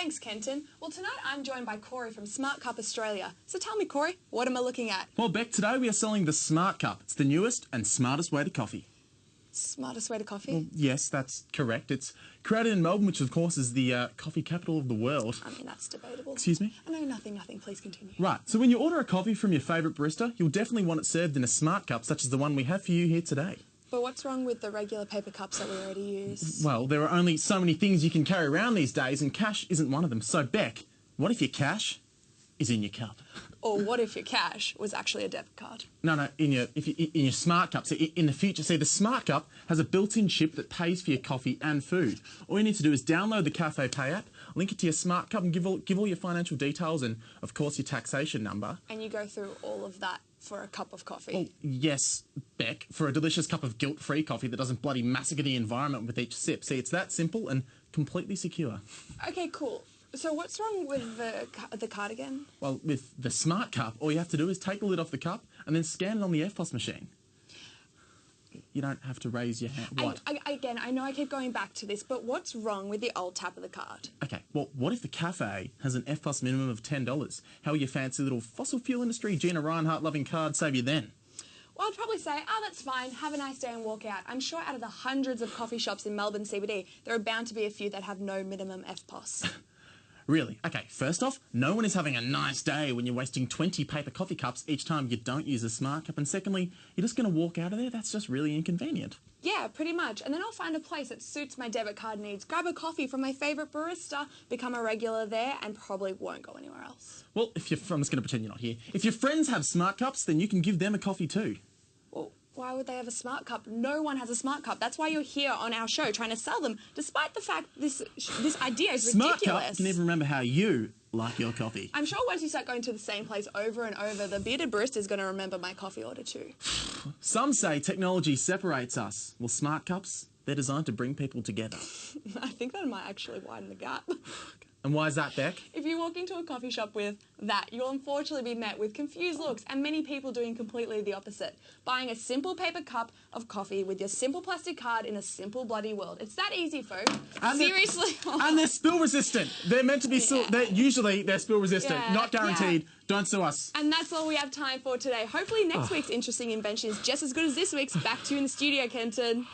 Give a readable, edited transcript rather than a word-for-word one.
Thanks, Kenton. Well, tonight I'm joined by Corey from Smart Cup Australia. So tell me, Corey, what am I looking at? Well, Beck, today we are selling the Smart Cup. It's the newest and smartest way to coffee. Smartest way to coffee? Well, yes, that's correct. It's created in Melbourne, which of course is the coffee capital of the world. I mean, that's debatable. Excuse me? I know nothing. Please continue. Right, so when you order a coffee from your favourite barista, you'll definitely want it served in a Smart Cup, such as the one we have for you here today. But what's wrong with the regular paper cups that we already use? Well, there are only so many things you can carry around these days, and cash isn't one of them. So, Beck, what if your cash is in your cup? Or what if your cash was actually a debit card? No, in your Smart Cup. So in the future, see, the Smart Cup has a built-in chip that pays for your coffee and food. All you need to do is download the Cafe Pay app, link it to your Smart Cup, and give all your financial details and, of course, your taxation number. And you go through all of that for a cup of coffee? Well, yes, Beck, for a delicious cup of guilt-free coffee that doesn't bloody massacre the environment with each sip. See, it's that simple and completely secure. Okay, cool. So what's wrong with the card again? Well, with the Smart Cup, all you have to do is take the lid off the cup and then scan it on the EFTPOS machine. You don't have to raise your hand. What? Again, I know I keep going back to this, but what's wrong with the old tap of the card? Okay, well, what if the cafe has an EFTPOS minimum of $10? How will your fancy little fossil fuel industry Gina Reinhardt-loving card save you then? Well, I'd probably say, oh, that's fine, have a nice day and walk out. I'm sure out of the hundreds of coffee shops in Melbourne CBD, there are bound to be a few that have no minimum EFTPOS. Really? Okay, first off, no one is having a nice day when you're wasting 20 paper coffee cups each time you don't use a Smart Cup. And secondly, you're just going to walk out of there? That's just really inconvenient. Yeah, pretty much. And then I'll find a place that suits my debit card needs, grab a coffee from my favourite barista, become a regular there, and probably won't go anywhere else. Well, I'm just going to pretend you're not here. If your friends have Smart Cups, then you can give them a coffee too. Well, why would they have a Smart Cup? No one has a Smart Cup. That's why you're here on our show trying to sell them, despite the fact this idea is ridiculous. Smart Cup can even remember how you like your coffee. I'm sure once you start going to the same place over and over, the bearded barista is going to remember my coffee order too. Some say technology separates us. Well, Smart Cups, they're designed to bring people together. I think that might actually widen the gap. And why is that, Beck? If you walk into a coffee shop with that, you'll unfortunately be met with confused looks and many people doing completely the opposite. Buying a simple paper cup of coffee with your simple plastic card in a simple bloody world. It's that easy, folks. And seriously. And they're spill resistant. They're meant to be usually they're spill resistant. Yeah, not guaranteed. Yeah. Don't sue us. And that's all we have time for today. Hopefully next week's interesting invention is just as good as this week's. Back to you in the studio, Kenton.